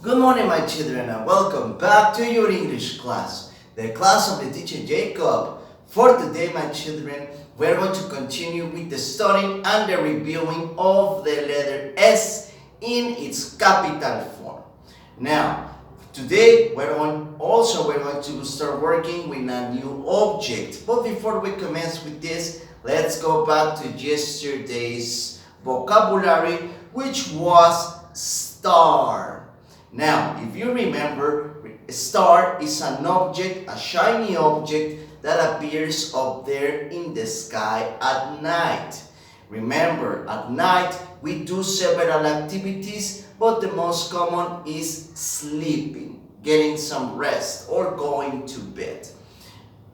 Good morning, my children, and welcome back to your English class, the class of the teacher Jacob. For today, my children, we're going to continue with the studying and the reviewing of the letter S in its capital form. Now, today we're going to start working with a new object. But before we commence with this, let's go back to yesterday's vocabulary, which was star. Now, if you remember, a star is an object, a shiny object that appears up there in the sky at night. Remember, at night we do several activities, but the most common is sleeping, getting some rest, or going to bed.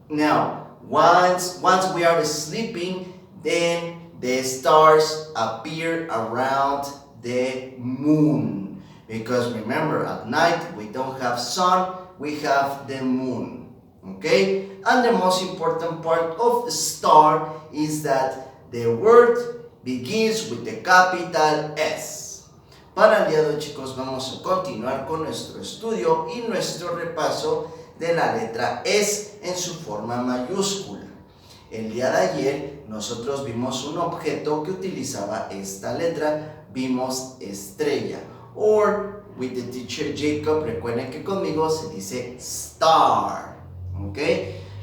Now, once we are sleeping, then the stars appear around the moon. Because remember, at night we don't have sun, we have the moon. Okay? And the most important part of the star is that the word begins with the capital S. Para el día de hoy, chicos, vamos a continuar con nuestro estudio y nuestro repaso de la letra S en su forma mayúscula. El día de ayer nosotros vimos un objeto que utilizaba esta letra, vimos estrella. Or with the teacher Jacob, recuerden que conmigo se dice star. ¿Ok?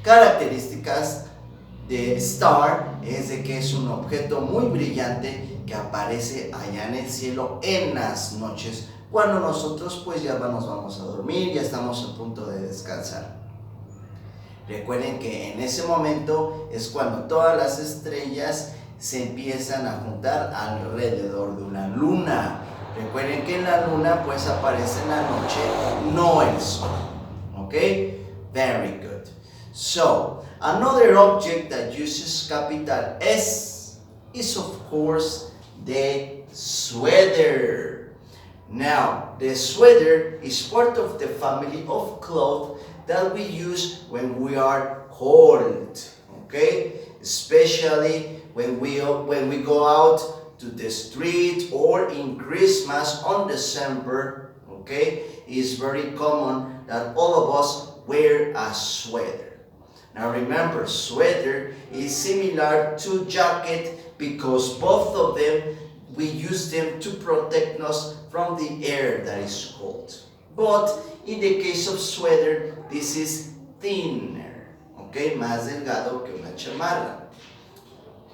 Características de star es de que es un objeto muy brillante que aparece allá en el cielo en las noches, cuando nosotros pues ya nos vamos a dormir, ya estamos a punto de descansar. Recuerden que en ese momento es cuando todas las estrellas se empiezan a juntar alrededor de una luna. Recuerden que en la luna pues aparece en la noche, no el sol. Okay? Very good. So, another object that uses capital S is of course the sweater. Now, the sweater is part of the family of clothes that we use when we are cold. Okay? Especially when we go out to the street, or in Christmas on December, okay, it's very common that all of us wear a sweater. Now remember, sweater is similar to jacket because both of them, we use them to protect us from the air that is cold. But in the case of sweater, this is thinner, okay, más delgado que una chamarra.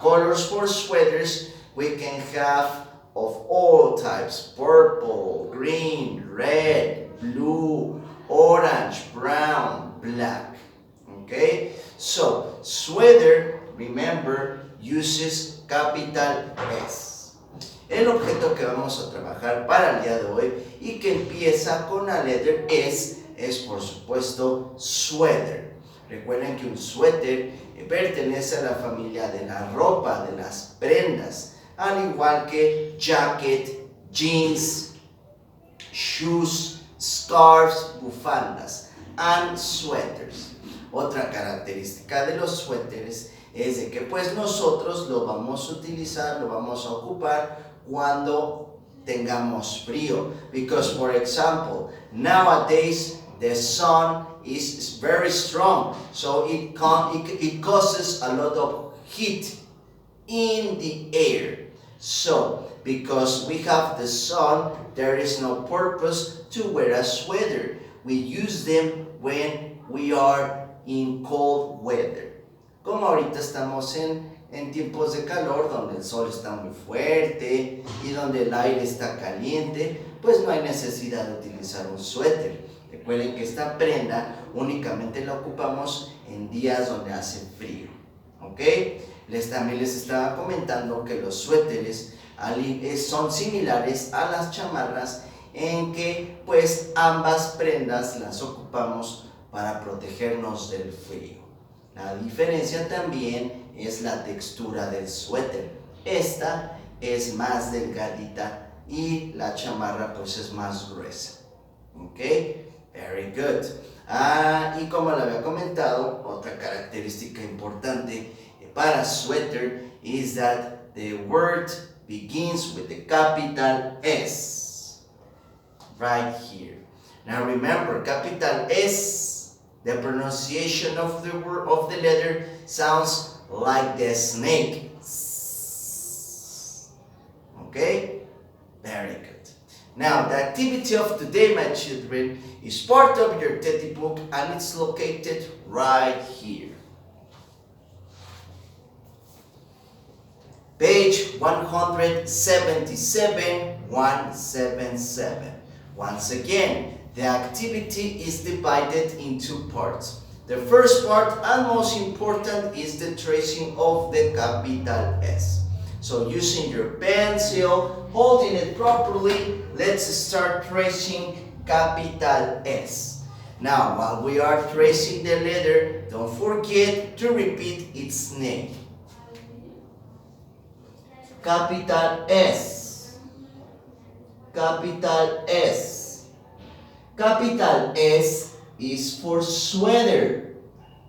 Colors for sweaters we can have of all types: purple, green, red, blue, orange, brown, black. Okay? So, sweater, remember, uses capital S. El objeto que vamos a trabajar para el día de hoy y que empieza con la letra S es, por supuesto, sweater. Recuerden que un suéter pertenece a la familia de la ropa, de las prendas, al igual que jacket, jeans, shoes, scarves, bufandas, and sweaters. Otra característica de los suéteres es de que pues nosotros lo vamos a utilizar, lo vamos a ocupar cuando tengamos frío. Because, for example, nowadays the sun is very strong, so it causes a lot of heat in the air. So, because we have the sun, there is no purpose to wear a sweater. We use them when we are in cold weather. Como ahorita estamos en tiempos de calor, donde el sol está muy fuerte y donde el aire está caliente, pues no hay necesidad de utilizar un suéter. Recuerden que esta prenda únicamente la ocupamos en días donde hace frío. ¿Ok? También les estaba comentando que los suéteres son similares a las chamarras, en que pues ambas prendas las ocupamos para protegernos del frío. La diferencia también es la textura del suéter. Esta es más delgadita y la chamarra pues es más gruesa. ¿Ok? Very good. Y como le había comentado, otra característica importante para sweater is that the word begins with the capital S. right here. Now remember, capital S, the pronunciation of the word of the letter sounds like the snake. Okay? Very good. Now, the activity of today, my children, is part of your teddy book and it's located right here. Page 177, 177. Once again, the activity is divided into parts. The first part and most important is the tracing of the capital S. So using your pencil, holding it properly, let's start tracing capital S. Now, while we are tracing the letter, don't forget to repeat its name. Capital S. Capital S. Capital S is for sweater.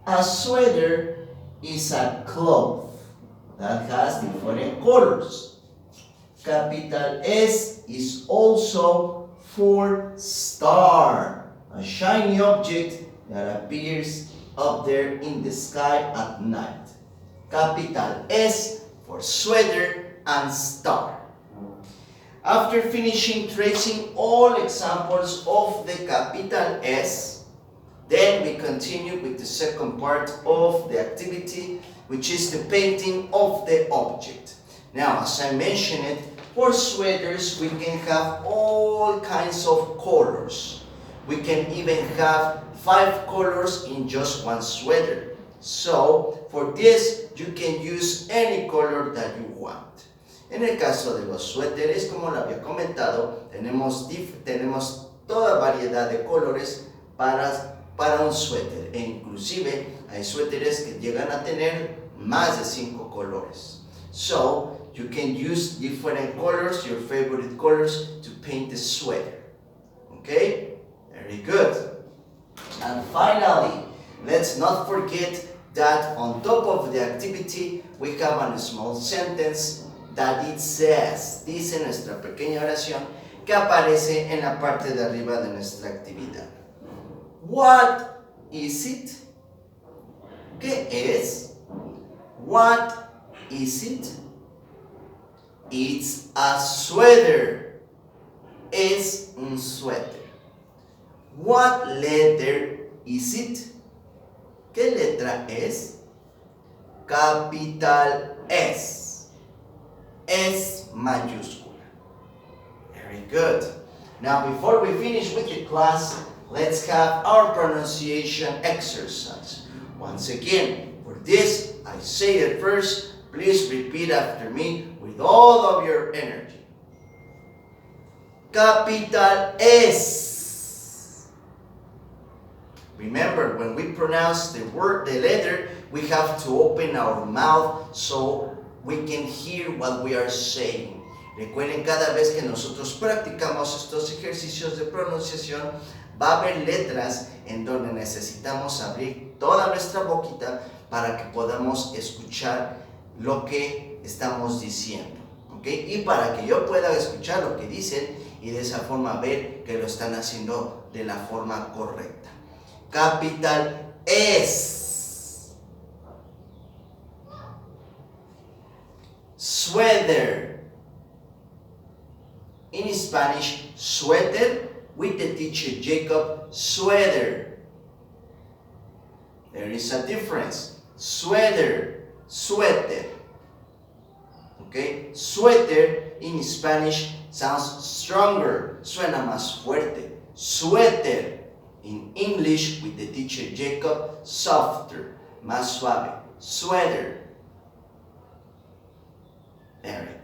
A sweater is a cloth that has different colors. Capital S is also for star, a shiny object that appears up there in the sky at night. Capital S for sweater and star. After finishing tracing all examples of the capital S, then we continue with the second part of the activity, which is the painting of the object. Now, as I mentioned it, for sweaters we can have all kinds of colors. We can even have 5 colors in just one sweater. So, for this, you can use any color that you want. En el caso de los suéteres, como lo había comentado, tenemos toda variedad de colores para un suéter. E inclusive hay suéteres que llegan a tener más de 5 colores. So, you can use different colors, your favorite colors, to paint the sweater. Okay? Very good. And finally, let's not forget that on top of the activity, we have a small sentence that it says, dice nuestra pequeña oración que aparece en la parte de arriba de nuestra actividad. What is it? ¿Qué es? What is it? It's a sweater. Es un suéter. What letter is it? ¿Qué letra es? Capital S. S mayúscula. Very good. Now, before we finish with your class, let's have our pronunciation exercise. Once again, for this, I say it first. Please repeat after me with all of your energy. Capital S. Remember, when we pronounce the letter, we have to open our mouth so we can hear what we are saying. Recuerden, cada vez que nosotros practicamos estos ejercicios de pronunciación, va a haber letras en donde necesitamos abrir toda nuestra boquita para que podamos escuchar lo que estamos diciendo. ¿Okay? Y para que yo pueda escuchar lo que dicen y de esa forma ver que lo están haciendo de la forma correcta. Capital S. Sweater. In Spanish, sweater, with the teacher Jacob, sweater. There is a difference. Sweater, suéter. Okay? Sweater in Spanish sounds stronger, suena más fuerte. Sweater in English, with the teacher Jacob, softer, más suave. Sweater. Very good.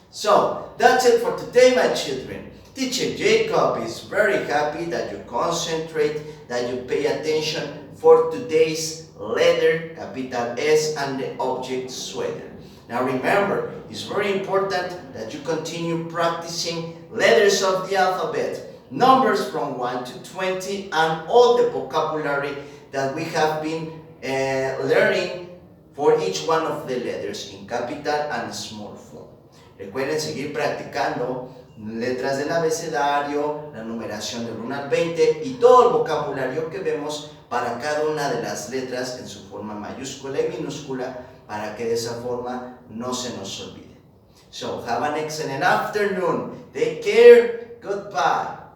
So, that's it for today, my children. Teacher Jacob is very happy that you concentrate, that you pay attention for today's letter, capital S, and the object sweater. Now remember, it's very important that you continue practicing letters of the alphabet, numbers from 1 to 20, and all the vocabulary that we have been learning for each one of the letters in capital and small form. Recuerden seguir practicando letras del abecedario, la numeración del 1 al 20 y todo el vocabulario que vemos para cada una de las letras en su forma mayúscula y minúscula, para que de esa forma no se nos olvide. So, have an excellent afternoon. Take care. Goodbye.